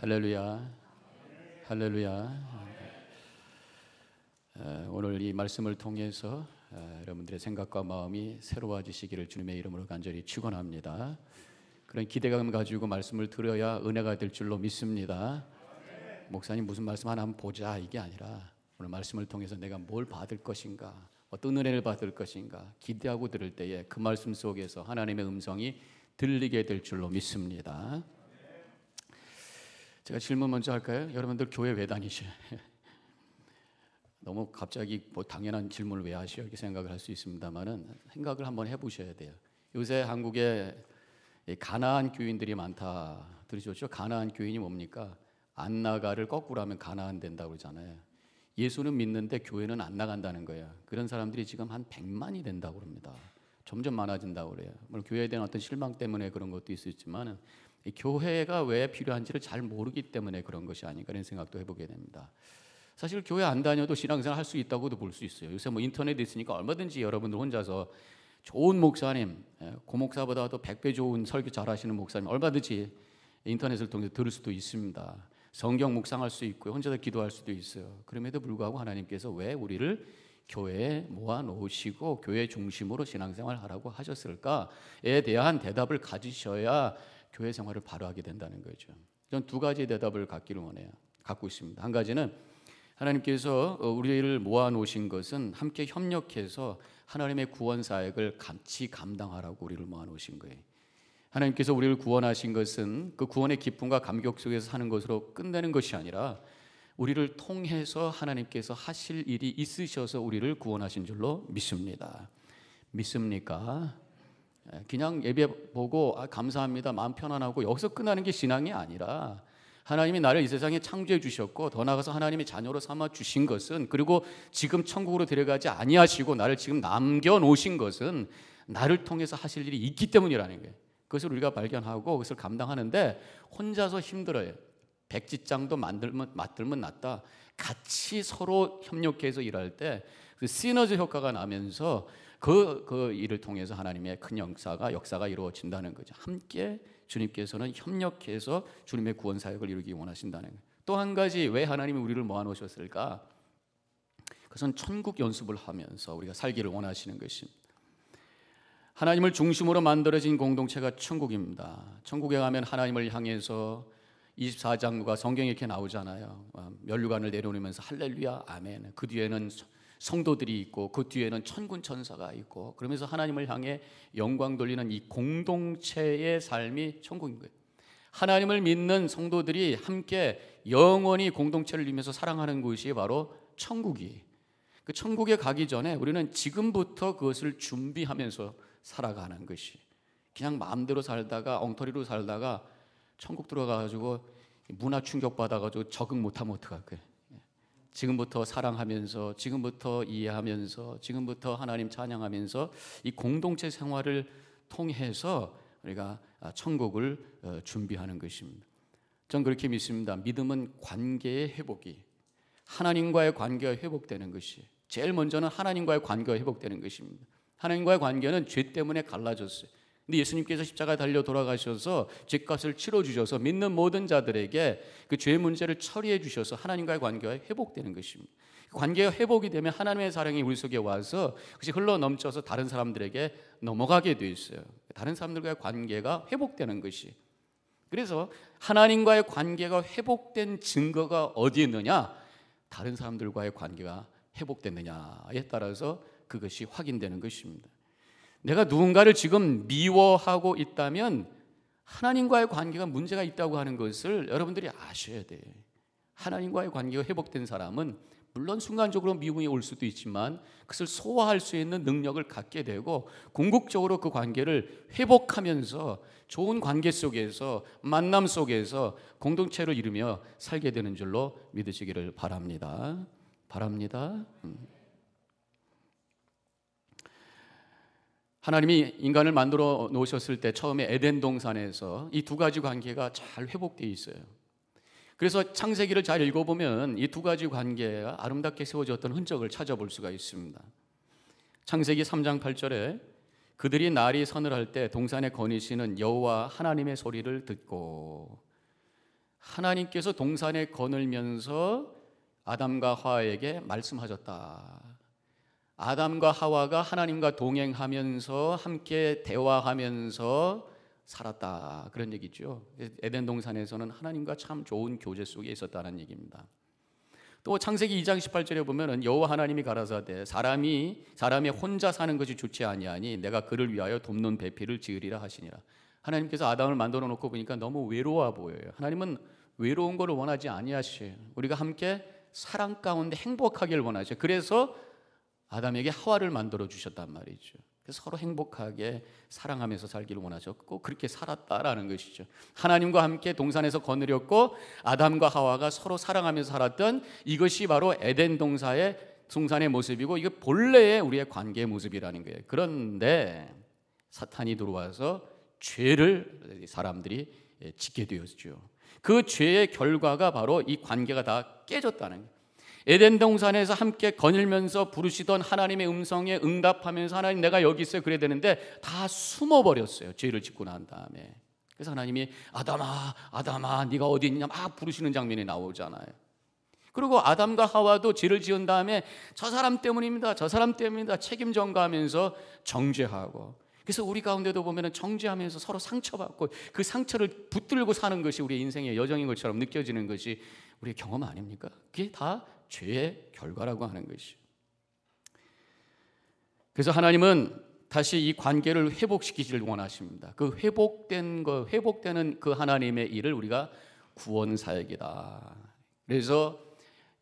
할렐루야, 할렐루야. 오늘 이 말씀을 통해서 여러분들의 생각과 마음이 새로워지시기를 주님의 이름으로 간절히 축원합니다. 그런 기대감 가지고 말씀을 들어야 은혜가 될 줄로 믿습니다. 목사님 무슨 말씀 하나 한번 보자 이게 아니라 오늘 말씀을 통해서 내가 뭘 받을 것인가, 어떤 은혜를 받을 것인가 기대하고 들을 때에 그 말씀 속에서 하나님의 음성이 들리게 될 줄로 믿습니다. 제가 질문 먼저 할까요? 여러분들 교회 왜 다니셔요? 너무 갑자기 뭐 당연한 질문을 왜 하시오 이렇게 생각을 할 수 있습니다만은 생각을 한번 해보셔야 돼요. 요새 한국에 가나안 교인들이 많다 들으셨죠? 가나안 교인이 뭡니까? 안 나가를 거꾸로 하면 가나안 된다고 그러잖아요. 예수는 믿는데 교회는 안 나간다는 거예요. 그런 사람들이 지금 한 100만이 된다고 그럽니다. 점점 많아진다고 그래요. 물론 교회에 대한 어떤 실망 때문에 그런 것도 있었지만 이 교회가 왜 필요한지를 잘 모르기 때문에 그런 것이 아닌가 이런 생각도 해보게 됩니다. 사실 교회 안 다녀도 신앙생활 할 수 있다고도 볼 수 있어요. 요새 뭐 인터넷 있으니까 얼마든지 여러분들 혼자서 좋은 목사님, 고목사보다도 100배 좋은 설교 잘하시는 목사님 얼마든지 인터넷을 통해서 들을 수도 있습니다. 성경 묵상할 수 있고요, 혼자서 기도할 수도 있어요. 그럼에도 불구하고 하나님께서 왜 우리를 교회에 모아놓으시고 교회 중심으로 신앙생활 하라고 하셨을까에 대한 대답을 가지셔야 교회 생활을 바로 하게 된다는 거죠. 전 두 가지 대답을 갖기를 원해요. 갖고 있습니다. 한 가지는 하나님께서 우리를 모아놓으신 것은 함께 협력해서 하나님의 구원 사역을 같이 감당하라고 우리를 모아놓으신 거예요. 하나님께서 우리를 구원하신 것은 그 구원의 기쁨과 감격 속에서 사는 것으로 끝내는 것이 아니라 우리를 통해서 하나님께서 하실 일이 있으셔서 우리를 구원하신 줄로 믿습니다. 믿습니까? 그냥 예배 보고 감사합니다 마음 편안하고 여기서 끝나는 게 신앙이 아니라 하나님이 나를 이 세상에 창조해 주셨고 더 나아가서 하나님의 자녀로 삼아 주신 것은, 그리고 지금 천국으로 데려가지 아니하시고 나를 지금 남겨놓으신 것은 나를 통해서 하실 일이 있기 때문이라는 거예요. 그것을 우리가 발견하고 그것을 감당하는데 혼자서 힘들어요. 백지장도 맞들면 낫다. 같이 서로 협력해서 일할 때 그 시너지 효과가 나면서 그 일을 통해서 하나님의 큰 역사가 이루어진다는 거죠. 함께 주님께서는 협력해서 주님의 구원 사역을 이루기 원하신다는 거예요. 또 한 가지 왜 하나님이 우리를 모아놓으셨을까? 그것은 천국 연습을 하면서 우리가 살기를 원하시는 것입니다. 하나님을 중심으로 만들어진 공동체가 천국입니다. 천국에 가면 하나님을 향해서 24장과 성경에 이렇게 나오잖아요. 면류관을 내려놓으면서 할렐루야 아멘. 그 뒤에는 성도들이 있고 그 뒤에는 천군 천사가 있고 그러면서 하나님을 향해 영광 돌리는 이 공동체의 삶이 천국인 거예요. 하나님을 믿는 성도들이 함께 영원히 공동체를 이루면서 사랑하는 곳이 바로 천국이. 그 천국에 가기 전에 우리는 지금부터 그것을 준비하면서 살아가는 것이, 그냥 마음대로 살다가 엉터리로 살다가 천국 들어가가지고 문화 충격 받아가지고 적응 못하면 어떡할 거예요. 지금부터 사랑하면서, 지금부터 이해하면서, 지금부터 하나님 찬양하면서 이 공동체 생활을 통해서 우리가 천국을 준비하는 것입니다. 전 그렇게 믿습니다. 믿음은 관계의 회복이, 하나님과의 관계가 회복되는 것이 제일 먼저는 하나님과의 관계가 회복되는 것입니다. 하나님과의 관계는 죄 때문에 갈라졌어요. 근데 예수님께서 십자가에 달려 돌아가셔서 죄값을 치러주셔서 믿는 모든 자들에게 그 죄 문제를 처리해 주셔서 하나님과의 관계가 회복되는 것입니다. 관계가 회복이 되면 하나님의 사랑이 우리 속에 와서 그것이 흘러 넘쳐서 다른 사람들에게 넘어가게 돼 있어요. 다른 사람들과의 관계가 회복되는 것이. 그래서 하나님과의 관계가 회복된 증거가 어디에 있느냐? 다른 사람들과의 관계가 회복됐느냐에 따라서 그것이 확인되는 것입니다. 내가 누군가를 지금 미워하고 있다면 하나님과의 관계가 문제가 있다고 하는 것을 여러분들이 아셔야 돼요. 하나님과의 관계가 회복된 사람은 물론 순간적으로 미움이 올 수도 있지만 그것을 소화할 수 있는 능력을 갖게 되고 궁극적으로 그 관계를 회복하면서 좋은 관계 속에서, 만남 속에서 공동체를 이루며 살게 되는 줄로 믿으시기를 바랍니다. 하나님이 인간을 만들어 놓으셨을 때 처음에 에덴 동산에서 이 두 가지 관계가 잘 회복되어 있어요. 그래서 창세기를 잘 읽어보면 이 두 가지 관계가 아름답게 세워졌던 흔적을 찾아볼 수가 있습니다. 창세기 3장 8절에 그들이 날이 서늘할 때 동산에 거니시는 여호와 하나님의 소리를 듣고, 하나님께서 동산에 거늘면서 아담과 하와에게 말씀하셨다. 아담과 하와가 하나님과 동행하면서 함께 대화하면서 살았다, 그런 얘기죠. 에덴 동산에서는 하나님과 참 좋은 교제 속에 있었다는 얘기입니다. 또 창세기 2장 18절에 보면은 여호와 하나님이 가라사대 사람이 혼자 사는 것이 좋지 아니하니 내가 그를 위하여 돕는 배필을 지으리라 하시니라. 하나님께서 아담을 만들어 놓고 보니까 너무 외로워 보여요. 하나님은 외로운 것을 원하지 아니하셔요. 우리가 함께 사랑 가운데 행복하기를 원하셔요. 그래서 아담에게 하와를 만들어 주셨단 말이죠. 그래서 서로 행복하게 사랑하면서 살기를 원하셨고 그렇게 살았다라는 것이죠. 하나님과 함께 동산에서 거느렸고 아담과 하와가 서로 사랑하면서 살았던 이것이 바로 에덴 동산의 모습이고 이게 본래의 우리의 관계의 모습이라는 거예요. 그런데 사탄이 들어와서 죄를 사람들이 짓게 되었죠. 그 죄의 결과가 바로 이 관계가 다 깨졌다는 거예요. 에덴 동산에서 함께 거닐면서 부르시던 하나님의 음성에 응답하면서 하나님 내가 여기 있어요 그래야 되는데 다 숨어버렸어요. 죄를 짓고 난 다음에. 그래서 하나님이 아담아 네가 어디 있냐 막 부르시는 장면이 나오잖아요. 그리고 아담과 하와도 죄를 지은 다음에 저 사람 때문입니다 책임 전가하면서 정죄하고. 그래서 우리 가운데도 보면 정죄하면서 서로 상처받고 그 상처를 붙들고 사는 것이 우리의 인생의 여정인 것처럼 느껴지는 것이 우리의 경험 아닙니까? 그게 다 죄의 결과라고 하는 것이죠. 그래서 하나님은 다시 이 관계를 회복시키기를 원하십니다. 그 회복되는 그 하나님의 일을 우리가 구원 사역이다. 그래서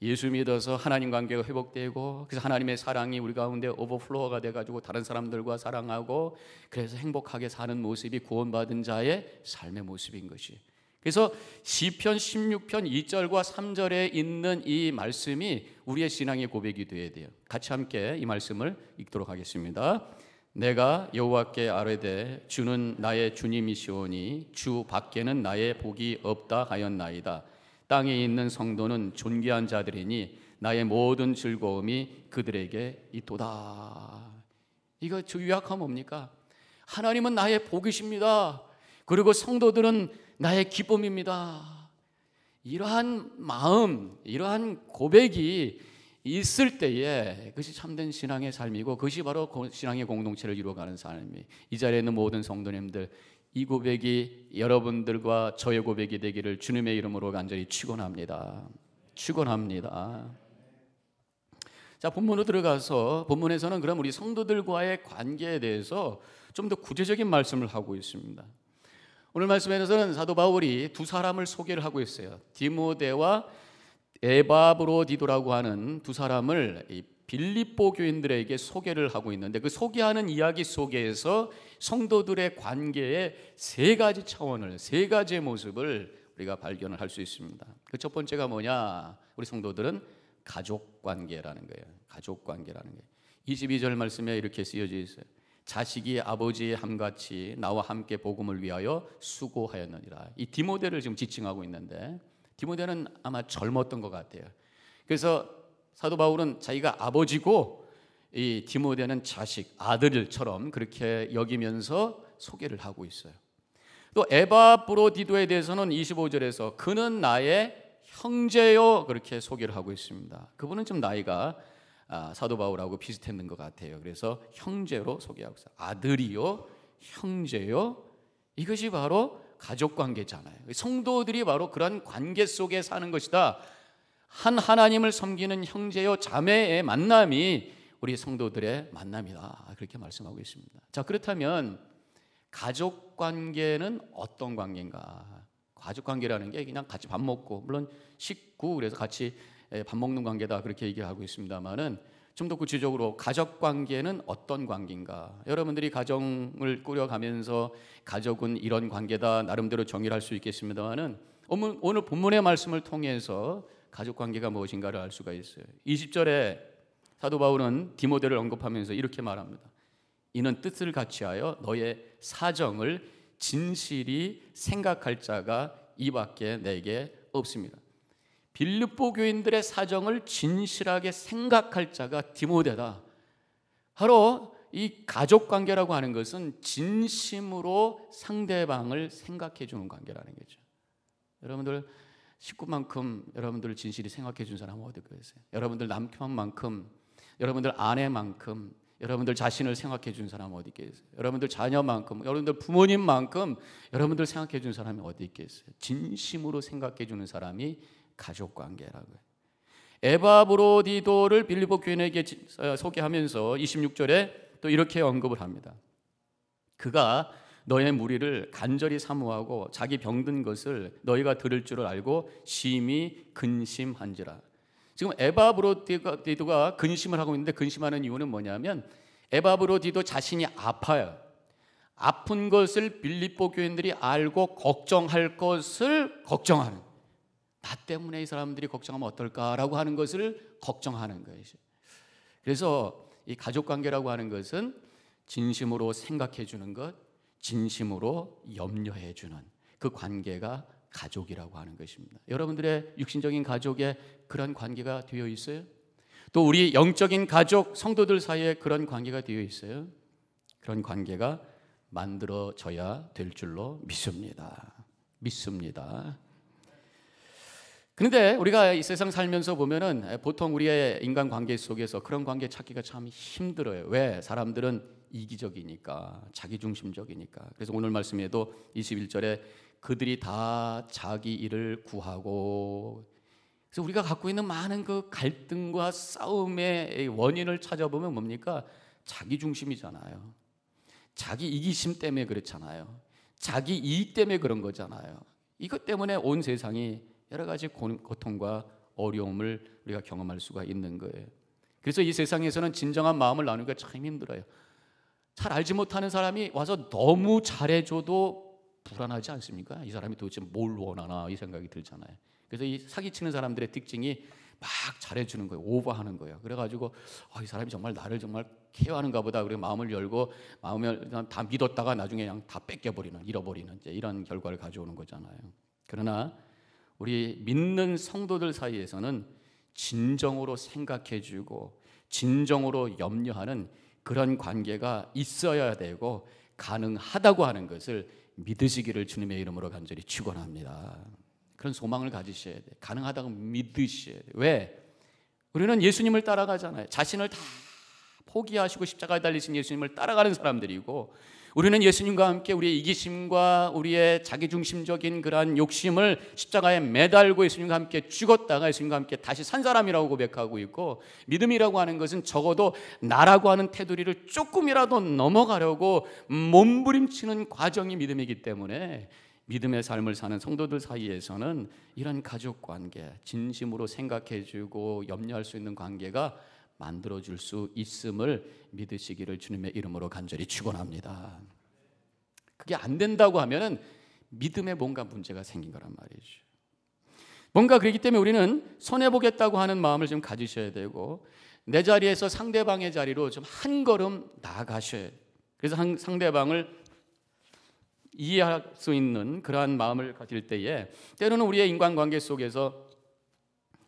예수 믿어서 하나님 관계가 회복되고 그래서 하나님의 사랑이 우리 가운데 오버플로어가 돼가지고 다른 사람들과 사랑하고 그래서 행복하게 사는 모습이 구원받은 자의 삶의 모습인 것이. 그래서 시편 16편 2절과 3절에 있는 이 말씀이 우리의 신앙의 고백이 되어야 돼요. 같이 함께 이 말씀을 읽도록 하겠습니다. 내가 여호와께 아뢰되 주는 나의 주님이시오니 주 밖에는 나의 복이 없다 하였나이다. 땅에 있는 성도는 존귀한 자들이니 나의 모든 즐거움이 그들에게 있도다. 이거 요약하면 뭡니까? 하나님은 나의 복이십니다. 그리고 성도들은 나의 기쁨입니다. 이러한 마음, 이러한 고백이 있을 때에 그것이 참된 신앙의 삶이고 그것이 바로 신앙의 공동체를 이루어가는 삶이. 이 자리에 있는 모든 성도님들 이 고백이 여러분들과 저의 고백이 되기를 주님의 이름으로 간절히 축원합니다. 자, 본문으로 들어가서 본문에서는 그럼 우리 성도들과의 관계에 대해서 좀 더 구체적인 말씀을 하고 있습니다. 오늘 말씀에서는 사도 바울이 두 사람을 소개를 하고 있어요. 디모데와 에바브로디도라고 하는 두 사람을 빌립보 교인들에게 소개를 하고 있는데 그 소개하는 이야기 속에서 성도들의 관계의 세 가지 차원을, 세 가지의 모습을 우리가 발견을 할 수 있습니다. 그 첫 번째가 뭐냐? 우리 성도들은 가족 관계라는 거예요. 가족 관계라는 거예요. 22절 말씀에 이렇게 쓰여져 있어요. 자식이 아버지의 함같이 나와 함께 복음을 위하여 수고하였느니라. 이 디모데를 지금 지칭하고 있는데 디모데는 아마 젊었던 것 같아요. 그래서 사도 바울은 자기가 아버지고 이 디모데는 자식, 아들처럼 그렇게 여기면서 소개를 하고 있어요. 또 에바브로디도에 대해서는 25절에서 그는 나의 형제요 그렇게 소개를 하고 있습니다. 그분은 좀 나이가 사도 바울하고 비슷했는 것 같아요. 그래서 형제로 소개하고 있어요. 아들이요, 형제요. 이것이 바로 가족관계잖아요. 성도들이 바로 그런 관계 속에 사는 것이다. 한 하나님을 섬기는 형제요 자매의 만남이 우리 성도들의 만남이다. 그렇게 말씀하고 있습니다. 자, 그렇다면 가족관계는 어떤 관계인가? 가족관계라는 게 그냥 같이 밥 먹고, 물론 식구 그래서 같이 밥 먹는 관계다 그렇게 얘기하고 있습니다만은 좀 더 구체적으로 가족관계는 어떤 관계인가? 여러분들이 가정을 꾸려가면서 가족은 이런 관계다 나름대로 정의를 할 수 있겠습니다만은 오늘 본문의 말씀을 통해서 가족관계가 무엇인가를 알 수가 있어요. 20절에 사도 바울은 디모데를 언급하면서 이렇게 말합니다. 이는 뜻을 같이하여 너의 사정을 진실이 생각할 자가 이밖에 내게 없습니다. 빌립보 교인들의 사정을 진실하게 생각할 자가 디모데다. 바로 이 가족관계라고 하는 것은 진심으로 상대방을 생각해 주는 관계라는 거죠. 여러분들 식구만큼 여러분들을 진실이 생각해 준 사람은 어디 계세요? 여러분들 남편만큼, 여러분들 아내만큼, 여러분들 자신을 생각해 준 사람은 어디 계세요? 여러분들 자녀만큼, 여러분들 부모님만큼 여러분들 생각해 준 사람이 어디 계세요? 진심으로 생각해 주는 사람이 가족 관계라고요. 에바브로디도를 빌립보 교인에게 소개하면서 26절에 또 이렇게 언급을 합니다. 그가 너의 무리를 간절히 사모하고 자기 병든 것을 너희가 들을 줄을 알고 심히 근심한지라. 지금 에바브로디도가 근심을 하고 있는데, 근심하는 이유는 뭐냐면 에바브로디도 자신이 아파요. 아픈 것을 빌립보 교인들이 알고 걱정할 것을 걱정하는, 나 때문에 이 사람들이 걱정하면 어떨까라고 하는 것을 걱정하는 것이죠. 그래서 이 가족관계라고 하는 것은 진심으로 생각해 주는 것, 진심으로 염려해 주는 그 관계가 가족이라고 하는 것입니다. 여러분들의 육신적인 가족에 그런 관계가 되어 있어요? 또 우리 영적인 가족, 성도들 사이에 그런 관계가 되어 있어요? 그런 관계가 만들어져야 될 줄로 믿습니다. 그런데 우리가 이 세상 살면서 보면은 보통 우리의 인간 관계 속에서 그런 관계 찾기가 참 힘들어요. 왜? 사람들은 이기적이니까, 자기중심적이니까. 그래서 오늘 말씀에도 21절에 그들이 다 자기 일을 구하고, 그래서 우리가 갖고 있는 많은 그 갈등과 싸움의 원인을 찾아보면 뭡니까? 자기중심이잖아요. 자기 이기심 때문에 그렇잖아요. 자기 이익 때문에 그런 거잖아요. 이것 때문에 온 세상이 여러 가지 고통과 어려움을 우리가 경험할 수가 있는 거예요. 그래서 이 세상에서는 진정한 마음을 나누기가 참 힘들어요. 잘 알지 못하는 사람이 와서 너무 잘해줘도 불안하지 않습니까? 이 사람이 도대체 뭘 원하나 이 생각이 들잖아요. 그래서 이 사기치는 사람들의 특징이 막 잘해주는 거예요. 오버하는 거예요. 그래가지고 이 사람이 정말 나를 정말 케어하는가 보다. 그리고 마음을 열고 마음을 다 믿었다가 나중에 그냥 다 뺏겨버리는, 잃어버리는 이제 이런 결과를 가져오는 거잖아요. 그러나 우리 믿는 성도들 사이에서는 진정으로 생각해주고 진정으로 염려하는 그런 관계가 있어야 되고 가능하다고 하는 것을 믿으시기를 주님의 이름으로 간절히 축원합니다. 그런 소망을 가지셔야 돼요. 가능하다고 믿으셔야 돼요. 왜? 우리는 예수님을 따라가잖아요. 자신을 다 포기하시고 십자가에 달리신 예수님을 따라가는 사람들이고, 우리는 예수님과 함께 우리의 이기심과 우리의 자기중심적인 그러한 욕심을 십자가에 매달고 예수님과 함께 죽었다가 예수님과 함께 다시 산 사람이라고 고백하고 있고, 믿음이라고 하는 것은 적어도 나라고 하는 테두리를 조금이라도 넘어가려고 몸부림치는 과정이 믿음이기 때문에 믿음의 삶을 사는 성도들 사이에서는 이런 가족관계, 진심으로 생각해주고 염려할 수 있는 관계가 만들어줄 수 있음을 믿으시기를 주님의 이름으로 간절히 축원합니다. 그게 안 된다고 하면은 믿음에 뭔가 문제가 생긴 거란 말이죠. 뭔가 그렇기 때문에 우리는 손해보겠다고 하는 마음을 좀 가지셔야 되고, 내 자리에서 상대방의 자리로 좀 한 걸음 나아가셔야 돼요. 그래서 상대방을 이해할 수 있는 그러한 마음을 가질 때에 때로는 우리의 인간관계 속에서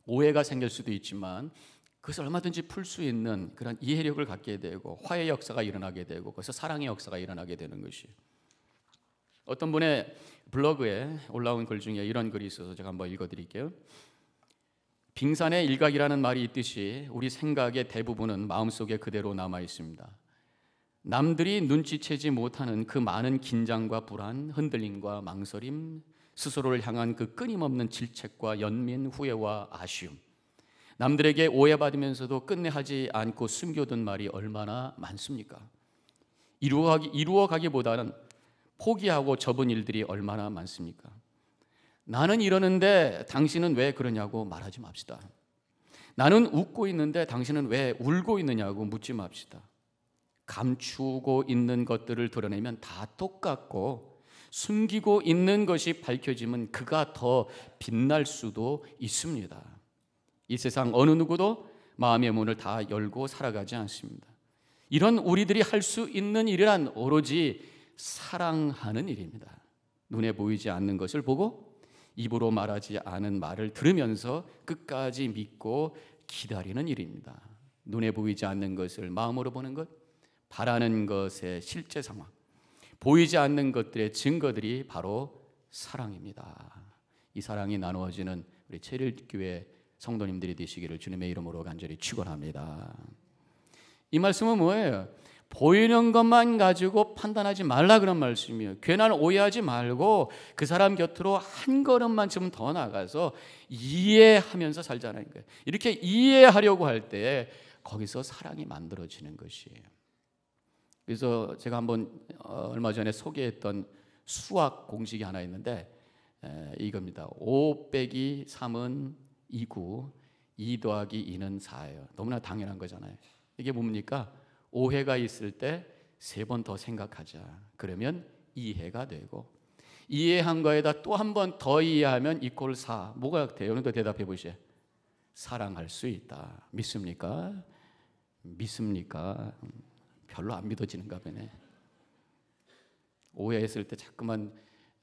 오해가 생길 수도 있지만 그것을 얼마든지 풀 수 있는 그런 이해력을 갖게 되고 화해의 역사가 일어나게 되고 거기서 사랑의 역사가 일어나게 되는 것이에요. 어떤 분의 블로그에 올라온 글 중에 이런 글이 있어서 제가 한번 읽어드릴게요. 빙산의 일각이라는 말이 있듯이 우리 생각의 대부분은 마음속에 그대로 남아 있습니다. 남들이 눈치채지 못하는 그 많은 긴장과 불안, 흔들림과 망설임, 스스로를 향한 그 끊임없는 질책과 연민, 후회와 아쉬움, 남들에게 오해받으면서도 끝내 하지 않고 숨겨둔 말이 얼마나 많습니까? 이루어가기보다는 포기하고 접은 일들이 얼마나 많습니까? 나는 이러는데 당신은 왜 그러냐고 말하지 맙시다. 나는 웃고 있는데 당신은 왜 울고 있느냐고 묻지 맙시다. 감추고 있는 것들을 드러내면 다 똑같고, 숨기고 있는 것이 밝혀지면 그가 더 빛날 수도 있습니다. 이 세상 어느 누구도 마음의 문을 다 열고 살아가지 않습니다. 이런 우리들이 할 수 있는 일이란 오로지 사랑하는 일입니다. 눈에 보이지 않는 것을 보고 입으로 말하지 않은 말을 들으면서 끝까지 믿고 기다리는 일입니다. 눈에 보이지 않는 것을 마음으로 보는 것, 바라는 것의 실제 상황, 보이지 않는 것들의 증거들이 바로 사랑입니다. 이 사랑이 나누어지는 우리 체일교회 성도님들이 되시기를 주님의 이름으로 간절히 축원합니다. 이 말씀은 뭐예요? 보이는 것만 가지고 판단하지 말라 그런 말씀이에요. 괜한 오해하지 말고 그 사람 곁으로 한 걸음만 좀 더 나가서 이해하면서 살자는 거예요. 이렇게 이해하려고 할 때 거기서 사랑이 만들어지는 것이에요. 그래서 제가 한번 얼마 전에 소개했던 수학 공식이 하나 있는데 이겁니다. 5 빼기 3은 2고 2 더하기 2는 4예요. 너무나 당연한 거잖아요. 이게 뭡니까? 오해가 있을 때 3번 더 생각하자. 그러면 이해가 되고, 이해한 거에다 또 한 번 더 이해하면 이퀄 4. 뭐가 돼요? 여러분도 대답해 보시죠. 사랑할 수 있다. 믿습니까? 믿습니까? 별로 안 믿어지는가 보네. 오해했을 때 자꾸만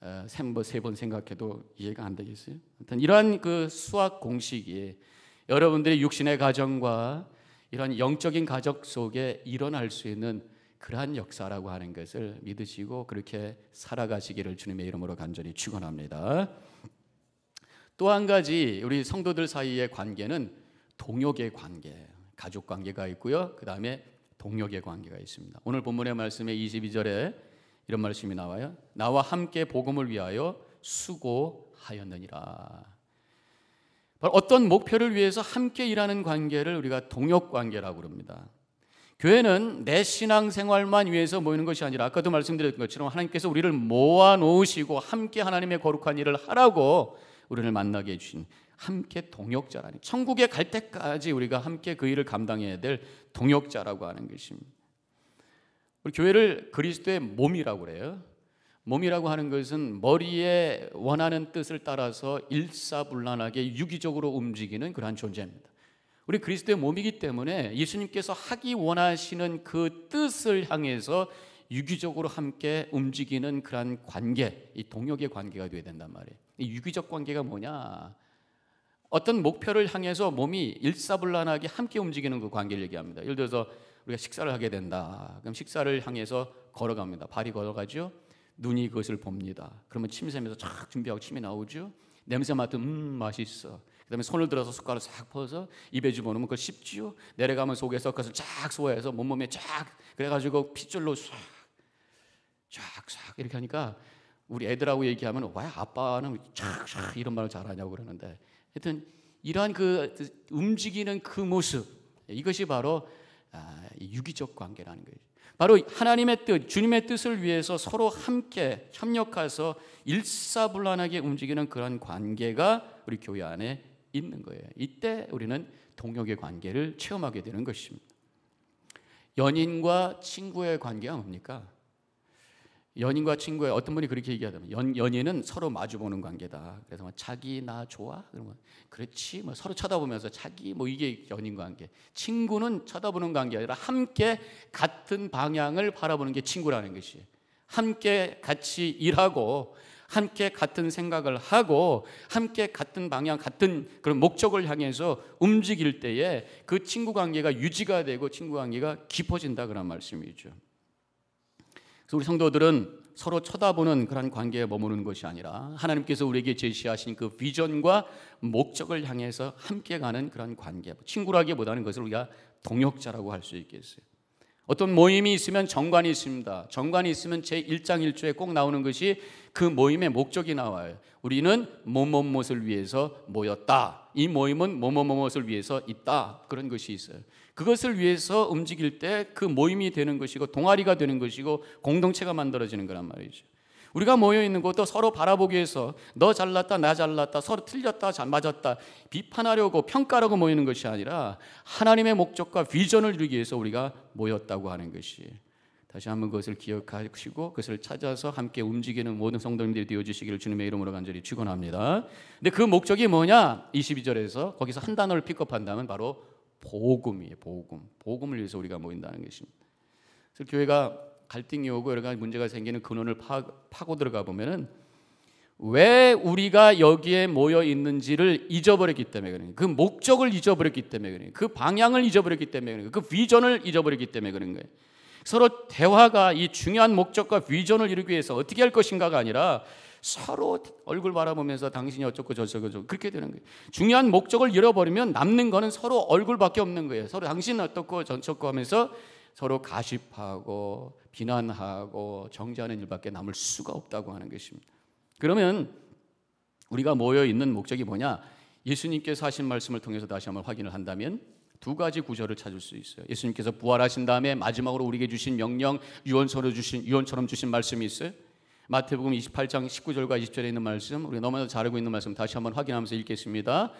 3번 생각해도 이해가 안 되겠어요? 하여튼 이러한 그 수학 공식이 여러분들의 육신의 가정과 이런 영적인 가족 속에 일어날 수 있는 그러한 역사라고 하는 것을 믿으시고 그렇게 살아가시기를 주님의 이름으로 간절히 축원합니다. 또 한 가지 우리 성도들 사이의 관계는 동역의 관계, 가족 관계가 있고요. 그 다음에 동역의 관계가 있습니다. 오늘 본문의 말씀에 22절에 이런 말씀이 나와요. 나와 함께 복음을 위하여 수고하였느니라. 어떤 목표를 위해서 함께 일하는 관계를 우리가 동역 관계라고 그럽니다. 교회는 내 신앙생활만 위해서 모이는 것이 아니라 아까도 말씀드렸던 것처럼 하나님께서 우리를 모아놓으시고 함께 하나님의 거룩한 일을 하라고 우리를 만나게 해주신 함께 동역자라니, 천국에 갈 때까지 우리가 함께 그 일을 감당해야 될 동역자라고 하는 것입니다. 우리 교회를 그리스도의 몸이라고 그래요. 몸이라고 하는 것은 머리에 원하는 뜻을 따라서 일사불란하게 유기적으로 움직이는 그러한 존재입니다. 우리 그리스도의 몸이기 때문에 예수님께서 하기 원하시는 그 뜻을 향해서 유기적으로 함께 움직이는 그러한 관계, 이 동역의 관계가 되어야 된단 말이에요. 이 유기적 관계가 뭐냐? 어떤 목표를 향해서 몸이 일사불란하게 함께 움직이는 그 관계를 얘기합니다. 예를 들어서 우리가 식사를 하게 된다. 그럼 식사를 향해서 걸어갑니다. 발이 걸어가죠. 눈이 그것을 봅니다. 그러면 침이 새면서 쫙 준비하고 침이 나오죠. 냄새 맡으면 맛있어. 그 다음에 손을 들어서 숟가락을 싹 퍼서 입에 집어넣으면 그걸 씹지요. 내려가면 속에서 그것을 쫙 소화해서 몸에 쫙, 그래가지고 핏줄로 쫙 이렇게 하니까 우리 애들하고 얘기하면 왜 아빠는 쫙 이런 말을 잘하냐고 그러는데, 하여튼 이러한 그 움직이는 그 모습, 이것이 바로 유기적 관계라는 거예요. 바로 하나님의 뜻, 주님의 뜻을 위해서 서로 함께 협력해서 일사불란하게 움직이는 그런 관계가 우리 교회 안에 있는 거예요. 이때 우리는 동역의 관계를 체험하게 되는 것입니다. 연인과 친구의 관계가 뭡니까? 연인과 친구의, 어떤 분이 그렇게 얘기하더라고요. 연인은 서로 마주보는 관계다. 그래서 뭐 자기 나 좋아? 그러면 그렇지. 뭐 서로 쳐다보면서 자기, 뭐 이게 연인 관계. 친구는 쳐다보는 관계 아니라 함께 같은 방향을 바라보는 게 친구라는 것이에요. 함께 같이 일하고 함께 같은 생각을 하고 함께 같은 방향, 같은 그런 목적을 향해서 움직일 때에 그 친구 관계가 유지가 되고 친구 관계가 깊어진다, 그런 말씀이죠. 그래서 우리 성도들은 서로 쳐다보는 그런 관계에 머무르는 것이 아니라 하나님께서 우리에게 제시하신 그 비전과 목적을 향해서 함께 가는 그런 관계, 친구라기보다는 그것을 우리가 동역자라고 할 수 있겠어요. 어떤 모임이 있으면 정관이 있습니다. 정관이 있으면 제1장 1조에 꼭 나오는 것이 그 모임의 목적이 나와요. 우리는 뭐뭐뭇을 위해서 모였다. 이 모임은 뭐뭐뭇을 위해서 있다. 그런 것이 있어요. 그것을 위해서 움직일 때 그 모임이 되는 것이고 동아리가 되는 것이고 공동체가 만들어지는 거란 말이죠. 우리가 모여있는 것도 서로 바라보기 위해서 너 잘났다 나 잘났다 서로 틀렸다 맞았다 비판하려고 평가하려고 모이는 것이 아니라 하나님의 목적과 비전을 이루기 위해서 우리가 모였다고 하는 것이에요. 다시 한번 그것을 기억하시고 그것을 찾아서 함께 움직이는 모든 성도님들이 되어주시기를 주님의 이름으로 간절히 축원합니다. 근데 그 목적이 뭐냐? 22절에서 거기서 한 단어를 픽업한다면 바로 복음이에요. 복음을 위해서 우리가 모인다는 것입니다. 그래서 교회가 갈등이 오고 여러 가지 문제가 생기는 근원을 파고 들어가 보면은 왜 우리가 여기에 모여 있는지를 잊어버렸기 때문에 그런 거예요. 그 목적을 잊어버렸기 때문에 그런 거예요. 그 방향을 잊어버렸기 때문에 그런 거예요. 그 비전을 잊어버렸기 때문에 그런 거예요. 서로 대화가 이 중요한 목적과 비전을 이루기 위해서 어떻게 할 것인가가 아니라 서로 얼굴 바라보면서 당신이 어쩌고 저쩌고 그렇게 되는 거예요. 중요한 목적을 잃어버리면 남는 거는 서로 얼굴밖에 없는 거예요. 서로 당신은 어떻고 저쩌고 하면서 서로 가십하고 비난하고 정죄하는 일밖에 남을 수가 없다고 하는 것입니다. 그러면 우리가 모여 있는 목적이 뭐냐? 예수님께서 하신 말씀을 통해서 다시 한번 확인을 한다면 두 가지 구절을 찾을 수 있어요. 예수님께서 부활하신 다음에 마지막으로 우리에게 주신 명령, 유언처럼 주신 말씀이 있어요. 마태복음 28장 19절과 20절에 있는 말씀, 우리가 너무나도 잘 알고 있는 말씀 다시 한번 확인하면서 읽겠습니다.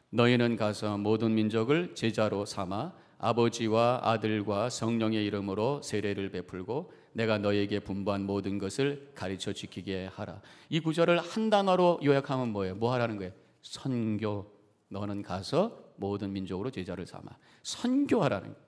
너희는 가서 모든 민족을 제자로 삼아 아버지와 아들과 성령의 이름으로 세례를 베풀고 내가 너희에게 분부한 모든 것을 가르쳐 지키게 하라. 이 구절을 한 단어로 요약하면 뭐예요? 뭐 하라는 거예요? 선교. 너는 가서 모든 민족으로 제자를 삼아. 선교하라는 거예요.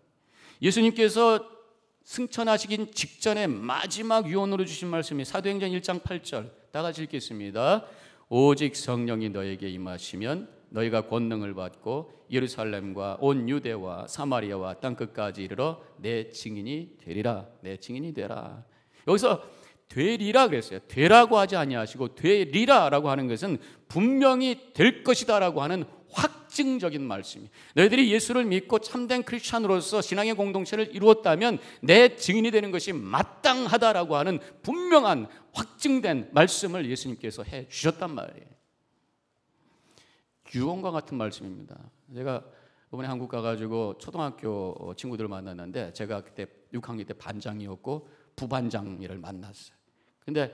예수님께서 승천하시긴 직전에 마지막 유언으로 주신 말씀이 사도행전 1장 8절 다 같이 읽겠습니다. 오직 성령이 너에게 임하시면 너희가 권능을 받고 예루살렘과 온 유대와 사마리아와 땅끝까지 이르러 내 증인이 되리라. 내 증인이 되라. 여기서 되리라 그랬어요. 되라고 하지 아니하시고 되리라라고 하는 것은 분명히 될 것이다라고 하는 확증적인 말씀이. 너희들이 예수를 믿고 참된 크리스찬으로서 신앙의 공동체를 이루었다면 내 증인이 되는 것이 마땅하다라고 하는 분명한 확증된 말씀을 예수님께서 해 주셨단 말이에요. 유언과 같은 말씀입니다. 제가 이번에 한국 가가지고 초등학교 친구들을 만났는데 제가 그때 6학년 때 반장이었고 부반장을 만났어요. 근데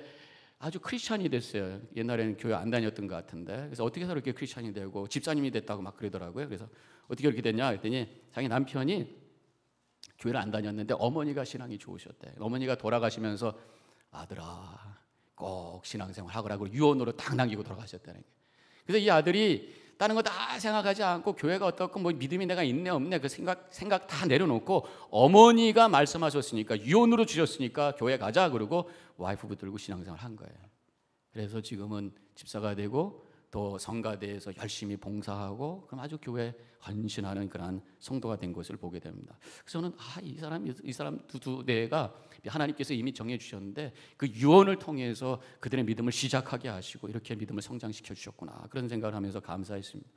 아주 크리스찬이 됐어요. 옛날에는 교회 안 다녔던 것 같은데. 그래서 어떻게 해서 이렇게 크리스찬이 되고 집사님이 됐다고 막 그러더라고요. 그래서 어떻게 그렇게 됐냐 했더니 자기 남편이 교회를 안 다녔는데 어머니가 신앙이 좋으셨대. 어머니가 돌아가시면서 아들아 꼭 신앙생활 하거라고 유언으로 딱 남기고 돌아가셨다는 거예요. 그래서 이 아들이 다른 거 다 생각하지 않고 교회가 어떻고 뭐 믿음이 내가 있네 없네 그 생각 다 내려놓고 어머니가 말씀하셨으니까 유언으로 주셨으니까 교회 가자 그러고 와이프 붙들고 신앙생활 한 거예요. 그래서 지금은 집사가 되고 또 성가대에서 열심히 봉사하고 그럼 아주 교회 헌신하는 그런 성도가 된 것을 보게 됩니다. 그래서 저는 이 사람 두 대가 하나님께서 이미 정해 주셨는데 그 유언을 통해서 그들의 믿음을 시작하게 하시고 이렇게 믿음을 성장시켜 주셨구나 그런 생각을 하면서 감사했습니다.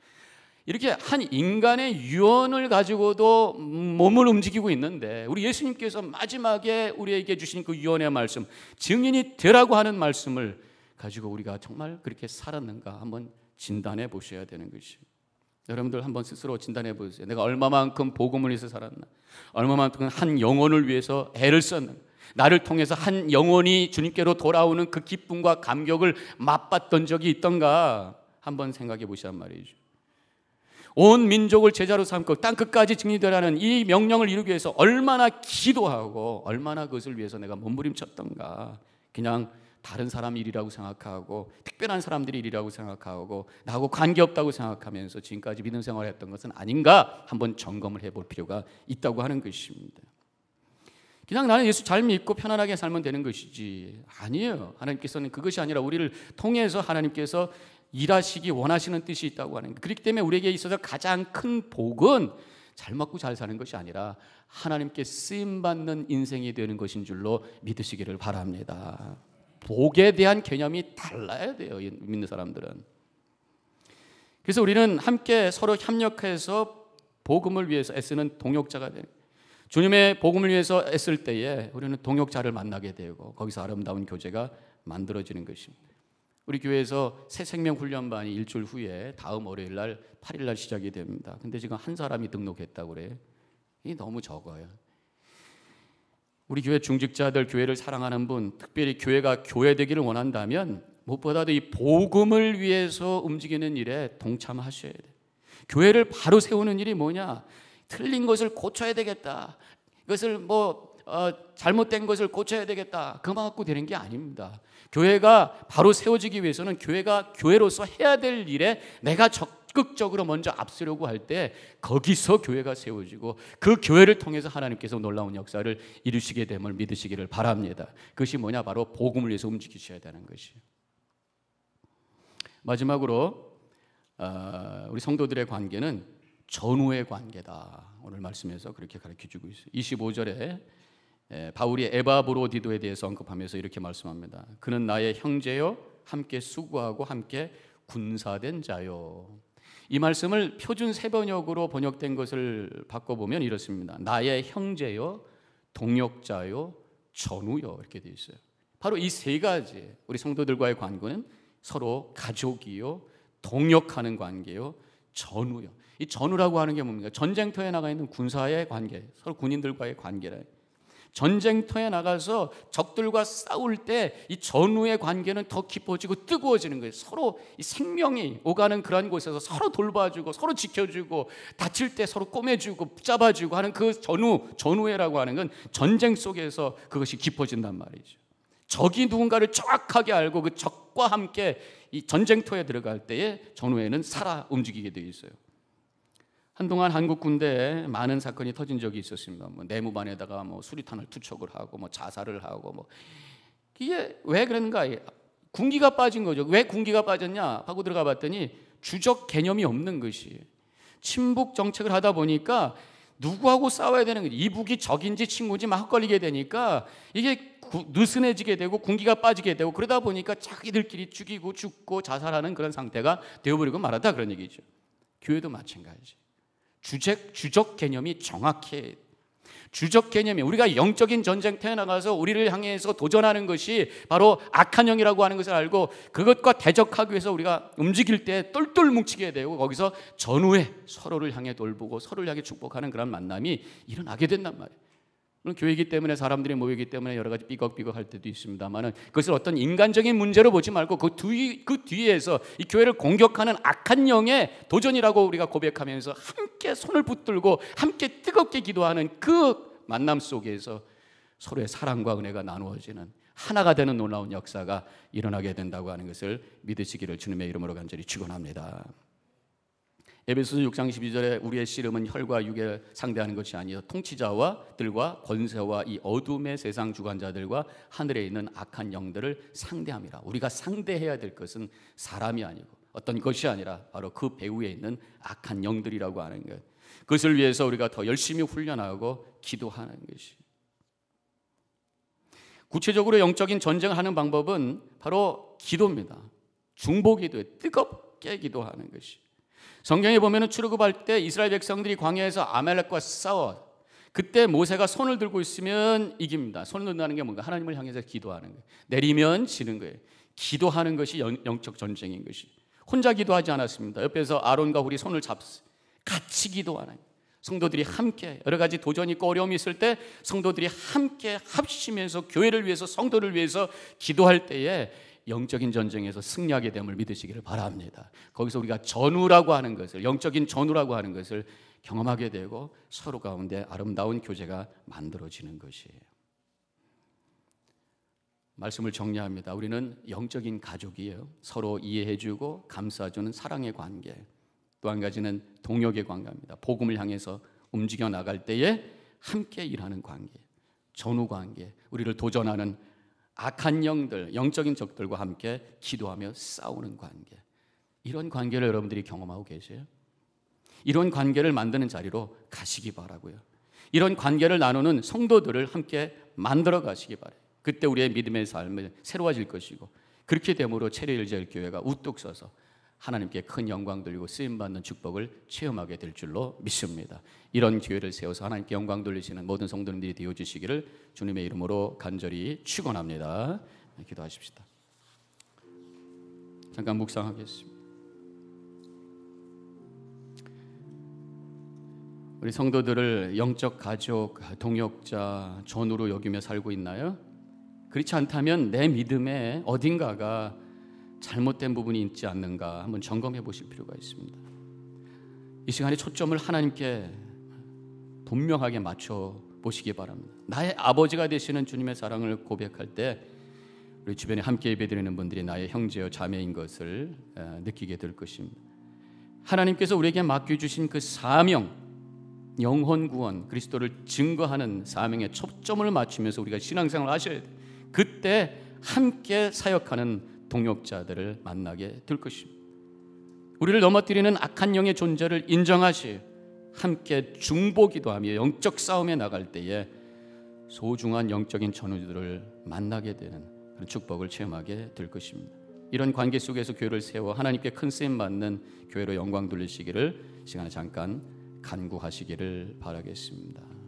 이렇게 한 인간의 유언을 가지고도 몸을 움직이고 있는데 우리 예수님께서 마지막에 우리에게 주신 그 유언의 말씀 증인이 되라고 하는 말씀을 가지고 우리가 정말 그렇게 살았는가 한번 진단해 보셔야 되는 것이에요. 여러분들 한번 스스로 진단해 보세요. 내가 얼마만큼 복음을 위해서 살았나, 얼마만큼 한 영혼을 위해서 애를 썼는가, 나를 통해서 한 영혼이 주님께로 돌아오는 그 기쁨과 감격을 맛봤던 적이 있던가 한번 생각해 보시란 말이죠. 온 민족을 제자로 삼고 땅끝까지 증인되라는 이 명령을 이루기 위해서 얼마나 기도하고 얼마나 그것을 위해서 내가 몸부림쳤던가. 그냥 다른 사람 일이라고 생각하고 특별한 사람들이 일이라고 생각하고 나하고 관계없다고 생각하면서 지금까지 믿음 생활을 했던 것은 아닌가 한번 점검을 해볼 필요가 있다고 하는 것입니다. 그냥 나는 예수 잘 믿고 편안하게 살면 되는 것이지 아니에요. 하나님께서는 그것이 아니라 우리를 통해서 하나님께서 일하시기 원하시는 뜻이 있다고 하는 거예요. 그렇기 때문에 우리에게 있어서 가장 큰 복은 잘 먹고 잘 사는 것이 아니라 하나님께 쓰임받는 인생이 되는 것인 줄로 믿으시기를 바랍니다. 복에 대한 개념이 달라야 돼요. 믿는 사람들은. 그래서 우리는 함께 서로 협력해서 복음을 위해서 애쓰는 동역자가 되는 거예요. 주님의 복음을 위해서 애쓸 때에 우리는 동역자를 만나게 되고 거기서 아름다운 교제가 만들어지는 것입니다. 우리 교회에서 새 생명 훈련반이 일주일 후에 다음 월요일 날 8일 날 시작이 됩니다. 근데 지금 한 사람이 등록했다고 그래요. 이게 너무 적어요. 우리 교회 중직자들, 교회를 사랑하는 분, 특별히 교회가 교회되기를 원한다면 무엇보다도 이 복음을 위해서 움직이는 일에 동참하셔야 돼요. 교회를 바로 세우는 일이 뭐냐? 틀린 것을 고쳐야 되겠다. 이것을 잘못된 것을 고쳐야 되겠다. 그만 갖고 되는 게 아닙니다. 교회가 바로 세워지기 위해서는 교회가 교회로서 해야 될 일에 내가 적극적으로 먼저 앞서려고 할 때 거기서 교회가 세워지고 그 교회를 통해서 하나님께서 놀라운 역사를 이루시게 됨을 믿으시기를 바랍니다. 그것이 뭐냐? 바로 복음을 위해서 움직이셔야 되는 것이에요. 마지막으로 우리 성도들의 관계는 전후의 관계다. 오늘 말씀에서 그렇게 가르쳐주고 있어요. 25절에 바울이 에바브로디도에 대해서 언급하면서 이렇게 말씀합니다. 그는 나의 형제요 함께 수고하고 함께 군사된 자요. 이 말씀을 표준 세번역으로 번역된 것을 바꿔보면 이렇습니다. 나의 형제요, 동역자요, 전우요, 이렇게 되어 있어요. 바로 이 세 가지, 우리 성도들과의 관계는 서로 가족이요, 동역하는 관계요, 전우요. 이 전우라고 하는 게 뭡니까? 전쟁터에 나가 있는 군사의 관계, 서로 군인들과의 관계라. 전쟁터에 나가서 적들과 싸울 때 이 전우의 관계는 더 깊어지고 뜨거워지는 거예요. 서로 이 생명이 오가는 그런 곳에서 서로 돌봐주고 서로 지켜주고 다칠 때 서로 꼬매주고 붙잡아주고 하는 그 전우회라고 하는 건 전쟁 속에서 그것이 깊어진단 말이죠. 적이 누군가를 정확하게 알고 그 적과 함께 이 전쟁터에 들어갈 때에 전우회는 살아 움직이게 되어 있어요. 한동안 한국 군대에 많은 사건이 터진 적이 있었습니다. 내무반에다가 수리탄을 투척을 하고 자살을 하고 이게 왜 그런가? 군기가 빠진 거죠. 왜 군기가 빠졌냐 하고 들어가 봤더니 주적 개념이 없는 것이 친북 정책을 하다 보니까 누구하고 싸워야 되는 거지. 이북이 적인지 친구인지 막 헷갈리게 되니까 이게 느슨해지게 되고 군기가 빠지게 되고 그러다 보니까 자기들끼리 죽이고 죽고 자살하는 그런 상태가 되어버리고 말았다 그런 얘기죠. 교회도 마찬가지. 주적 개념이 정확해. 주적 개념이 우리가 영적인 전쟁터에 나가서 우리를 향해서 도전하는 것이 바로 악한 영이라고 하는 것을 알고 그것과 대적하기 위해서 우리가 움직일 때 똘똘 뭉치게 되고 거기서 전후에 서로를 향해 돌보고 서로를 향해 축복하는 그런 만남이 일어나게 된단 말이에요. 물론 교회이기 때문에 사람들이 모이기 때문에 여러 가지 삐걱삐걱 할 때도 있습니다만 그것을 어떤 인간적인 문제로 보지 말고 그 뒤에서 이 교회를 공격하는 악한 영의 도전이라고 우리가 고백하면서 함께 손을 붙들고 함께 뜨겁게 기도하는 그 만남 속에서 서로의 사랑과 은혜가 나누어지는 하나가 되는 놀라운 역사가 일어나게 된다고 하는 것을 믿으시기를 주님의 이름으로 간절히 축원합니다. 에베소서 6장 12절에 우리의 씨름은 혈과 육에 상대하는 것이 아니요 통치자와들과 권세와 이 어둠의 세상 주관자들과 하늘에 있는 악한 영들을 상대함이라. 우리가 상대해야 될 것은 사람이 아니고 어떤 것이 아니라 바로 그 배후에 있는 악한 영들이라고 하는 것. 그것을 위해서 우리가 더 열심히 훈련하고 기도하는 것이. 구체적으로 영적인 전쟁을 하는 방법은 바로 기도입니다. 중보기도에 뜨겁게 기도하는 것이. 성경에 보면 출애굽할 때 이스라엘 백성들이 광야에서 아말렉과 싸워. 그때 모세가 손을 들고 있으면 이깁니다. 손을 든다는 게 뭔가? 하나님을 향해서 기도하는 거예요. 내리면 지는 거예요. 기도하는 것이 영적 전쟁인 것이. 혼자 기도하지 않았습니다. 옆에서 아론과 훌이 손을 잡았어요. 같이 기도하는 거예요. 성도들이 함께 여러 가지 도전이 있고 어려움이 있을 때 성도들이 함께 합심해서 교회를 위해서 성도를 위해서 기도할 때에 영적인 전쟁에서 승리하게 됨을 믿으시기를 바랍니다. 거기서 우리가 전우라고 하는 것을, 영적인 전우라고 하는 것을 경험하게 되고 서로 가운데 아름다운 교제가 만들어지는 것이에요. 말씀을 정리합니다. 우리는 영적인 가족이에요. 서로 이해해주고 감싸주는 사랑의 관계. 또 한 가지는 동역의 관계입니다. 복음을 향해서 움직여 나갈 때에 함께 일하는 관계, 전우 관계, 우리를 도전하는 악한 영들, 영적인 적들과 함께 기도하며 싸우는 관계. 이런 관계를 여러분들이 경험하고 계세요? 이런 관계를 만드는 자리로 가시기 바라고요. 이런 관계를 나누는 성도들을 함께 만들어 가시기 바라요. 그때 우리의 믿음의 삶을 새로워질 것이고 그렇게 됨으로 체리일제일교회가 우뚝 서서 하나님께 큰 영광 돌리고 쓰임받는 축복을 체험하게 될 줄로 믿습니다. 이런 기회를 세워서 하나님께 영광 돌리시는 모든 성도님들이 되어주시기를 주님의 이름으로 간절히 축원합니다. 기도하십시다. 잠깐 묵상하겠습니다. 우리 성도들을 영적 가족, 동역자, 전우로 여기며 살고 있나요? 그렇지 않다면 내 믿음에 어딘가가 잘못된 부분이 있지 않는가 한번 점검해 보실 필요가 있습니다. 이 시간에 초점을 하나님께 분명하게 맞춰 보시기 바랍니다. 나의 아버지가 되시는 주님의 사랑을 고백할 때 우리 주변에 함께 예배드리는 분들이 나의 형제여 자매인 것을 느끼게 될 것입니다. 하나님께서 우리에게 맡겨주신 그 사명, 영혼 구원, 그리스도를 증거하는 사명에 초점을 맞추면서 우리가 신앙생활을 하셔야 돼요. 그때 함께 사역하는 동역자들을 만나게 될 것입니다. 우리를 넘어뜨리는 악한 영의 존재를 인정하시 함께 중보기도하며 영적 싸움에 나갈 때에 소중한 영적인 전우들을 만나게 되는 그런 축복을 체험하게 될 것입니다. 이런 관계 속에서 교회를 세워 하나님께 큰 쓰임 받는 교회로 영광 돌리시기를 시간에 잠깐 간구하시기를 바라겠습니다.